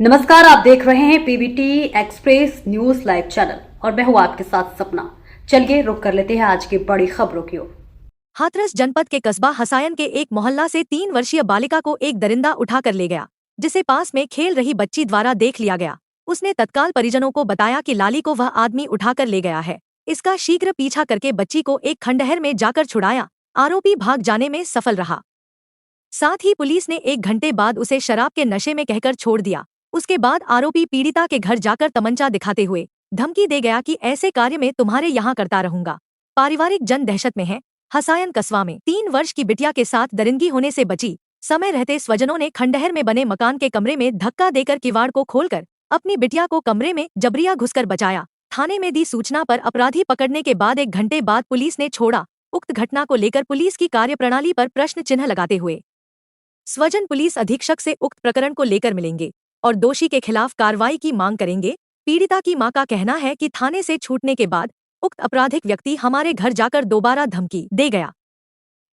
नमस्कार, आप देख रहे हैं PBT express news live channel और मैं हूं आपके साथ सपना। चलिए रुक कर लेते हैं आज की बड़ी खबरों की ओर। हाथरस जनपद के कस्बा हसायन के एक मोहल्ला से 3 वर्षीय बालिका को एक दरिंदा उठाकर ले गया, जिसे पास में खेल रही बच्ची द्वारा देख लिया गया। उसने तत्काल परिजनों को बताया कि लाली को वह आदमी उठाकर ले गया है। इसका शीघ्र पीछा करके बच्ची को एक खंडहर में जाकर छुड़ाया। आरोपी भाग जाने में सफल रहा। साथ ही पुलिस ने 1 घंटे बाद उसे शराब के नशे में कहकर छोड़ दिया। उसके बाद आरोपी पीड़िता के घर जाकर तमंचा दिखाते हुए धमकी दे गया कि ऐसे कार्य में तुम्हारे यहाँ करता रहूंगा। पारिवारिक जन दहशत में है। हसायन कस्बा में 3 वर्ष की बिटिया के साथ दरिंदगी होने से बची समय रहते स्वजनों ने खंडहर में बने मकान के कमरे में धक्का देकर किवाड़ को खोलकर अपनी बिटिया को कमरे में जबरिया घुसकर बचाया। थाने में दी सूचना पर अपराधी पकड़ने के बाद 1 घंटे बाद पुलिस ने छोड़ा। उक्त घटना को लेकर पुलिस की कार्यप्रणाली पर प्रश्न चिन्ह लगाते हुए स्वजन पुलिस अधीक्षक से उक्त प्रकरण को लेकर मिलेंगे और दोषी के खिलाफ कार्रवाई की मांग करेंगे। पीड़िता की मां का कहना है कि थाने से छूटने के बाद उक्त आपराधिक व्यक्ति हमारे घर जाकर दोबारा धमकी दे गया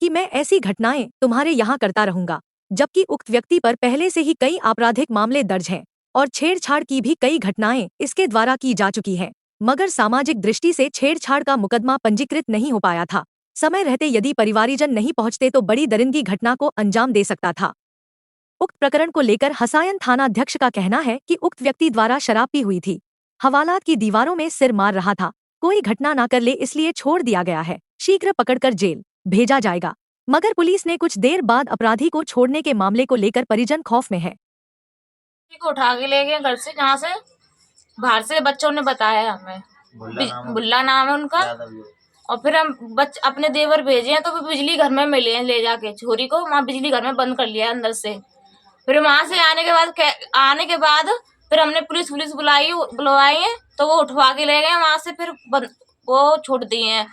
कि मैं ऐसी घटनाएं तुम्हारे यहाँ करता रहूंगा, जबकि उक्त व्यक्ति पर पहले से ही कई आपराधिक मामले दर्ज हैं और छेड़छाड़ की भी कई घटनाएं इसके द्वारा की जा चुकी हैं, मगर सामाजिक दृष्टि से छेड़छाड़ का मुकदमा पंजीकृत नहीं हो पाया था। समय रहते यदि परिवारीजन नहीं पहुंचते तो बड़ी दरिंदगी घटना को अंजाम दे सकता था। उक्त प्रकरण को लेकर हसायन थानाध्यक्ष का कहना है कि उक्त व्यक्ति द्वारा शराब पी हुई थी, हवालात की दीवारों में सिर मार रहा था, कोई घटना न कर ले इसलिए छोड़ दिया गया है। शीघ्र पकड़कर जेल भेजा जाएगा, मगर पुलिस ने कुछ देर बाद अपराधी को छोड़ने के मामले को लेकर परिजन खौफ में है। को उठा के ले गए घर से, जहाँ से बाहर से बच्चों ने बताया हमें। बुल्ला नाम है उनका। और फिर हम अपने देवर भेजे हैं तो फिर बिजली घर में मिले हैं, ले जाके छोरी को वहाँ बिजली घर में बंद कर लिया अंदर से। फिर वहां से आने के बाद फिर हमने पुलिस बुलवाई है तो वो उठवा के ले गए वहां से। फिर वो छोड़ दिए हैं,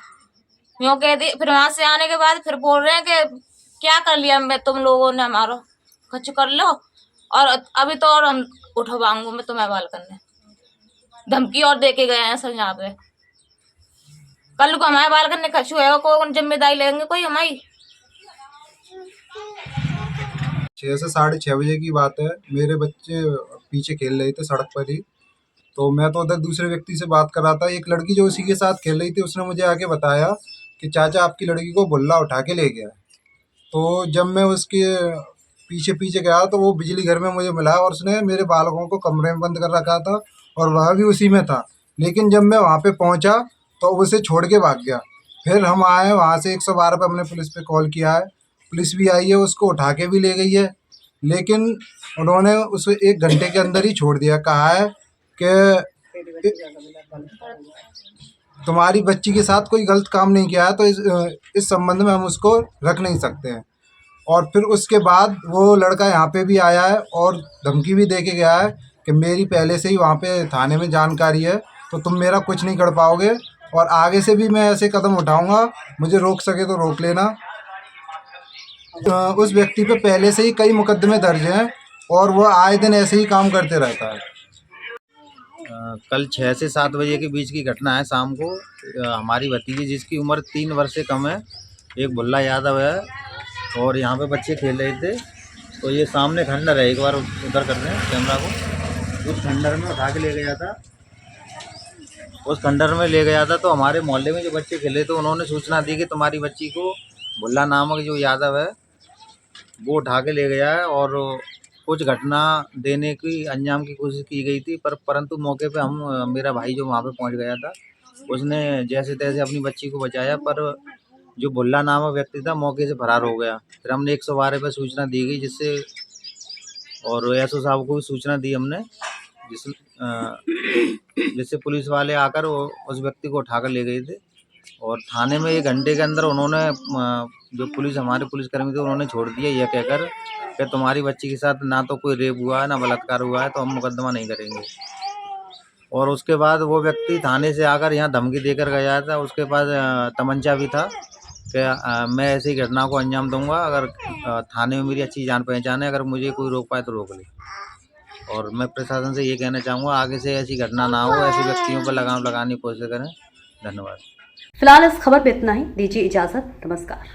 यूँ कह दी। फिर वहां से आने के बाद फिर बोल रहे हैं कि क्या कर लिया मैं तुम लोगों ने, हमारा कुछ कर लो और अभी तो और हम उठवाऊंगा मैं तुम्हें बाल करने, धमकी और दे के गए हैं सर। यहाँ पे कल को हमारे बाल करने खर्च हुएगा, कौन जिम्मेदारी लेंगे कोई हमारी। 6 से 6:30 बजे की बात है। मेरे बच्चे पीछे खेल रहे थे सड़क पर ही, तो मैं तो उधर दूसरे व्यक्ति से बात कर रहा था। एक लड़की जो उसी के साथ खेल रही थी उसने मुझे आके बताया कि चाचा आपकी लड़की को बुल्ला उठा के ले गया। तो जब मैं उसके पीछे पीछे गया तो वो बिजली घर में मुझे मिला और उसने मेरे बालकों को कमरे में बंद कर रखा था और वह भी उसी में था। लेकिन जब मैं वहाँ पे पहुँचा तो उसे छोड़ के भाग गया। फिर हम आए, वहाँ से 112 पे हमने पुलिस पे कॉल किया है, पुलिस भी आई है, उसको उठा के भी ले गई है। लेकिन उन्होंने उसे 1 घंटे के अंदर ही छोड़ दिया। कहा है कि तुम्हारी बच्ची के साथ कोई गलत काम नहीं किया है, तो इस संबंध में हम उसको रख नहीं सकते हैं। और फिर उसके बाद वो लड़का यहाँ पे भी आया है और धमकी भी दे के गया है कि मेरी पहले से ही वहाँ पे थाने में जानकारी है, तो तुम मेरा कुछ नहीं कर पाओगे और आगे से भी मैं ऐसे कदम उठाऊंगा, मुझे रोक सके तो रोक लेना। उस व्यक्ति पे पहले से ही कई मुकदमे दर्ज हैं और वह आए दिन ऐसे ही काम करते रहता है। कल 6 से 7 बजे के बीच की घटना है। शाम को हमारी भतीजी जिसकी उम्र 3 वर्ष से कम है, एक भुल्ला यादव है, और यहाँ पे बच्चे खेल रहे थे। तो ये सामने खंडर है, एक बार उधर कर रहे हैं कैमरा को। उस खंडर में उठा के ले गया था, उस खंडर में ले गया था। तो हमारे मोहल्ले में जो बच्चे खेले थे उन्होंने सूचना दी कि तुम्हारी बच्ची को भुल्ला नामक जो यादव है वो उठा के ले गया है और कुछ घटना देने की अंजाम की कोशिश की गई थी, परंतु मौके पे मेरा भाई जो वहाँ पे पहुँच गया था उसने जैसे तैसे अपनी बच्ची को बचाया, पर जो भुल्ला नामक व्यक्ति था मौके से फरार हो गया। फिर हमने 112 पे सूचना दी गई, जिससे और एसओ साहब को भी सूचना दी हमने, जिससे पुलिस वाले आकर उस व्यक्ति को उठाकर ले गए थे। और थाने में 1 घंटे के अंदर उन्होंने जो हमारे पुलिसकर्मी थे उन्होंने छोड़ दिया, यह कहकर कि तुम्हारी बच्ची के साथ ना तो कोई रेप हुआ है ना बलात्कार हुआ है, तो हम मुकदमा नहीं करेंगे। और उसके बाद वो व्यक्ति थाने से आकर यहाँ धमकी देकर गया था। उसके पास तमंचा भी था कि मैं ऐसी घटना को अंजाम दूंगा अगर थाने में मेरी अच्छी जान पहचान है, अगर मुझे कोई रोक पाए तो रोक ले। और मैं प्रशासन से ये कहना चाहूँगा आगे से ऐसी घटना ना हो, ऐसे व्यक्तियों पर लगाम लगाने की कोशिश करें। धन्यवाद। फिलहाल इस खबर में इतना ही, दीजिए इजाजत, नमस्कार।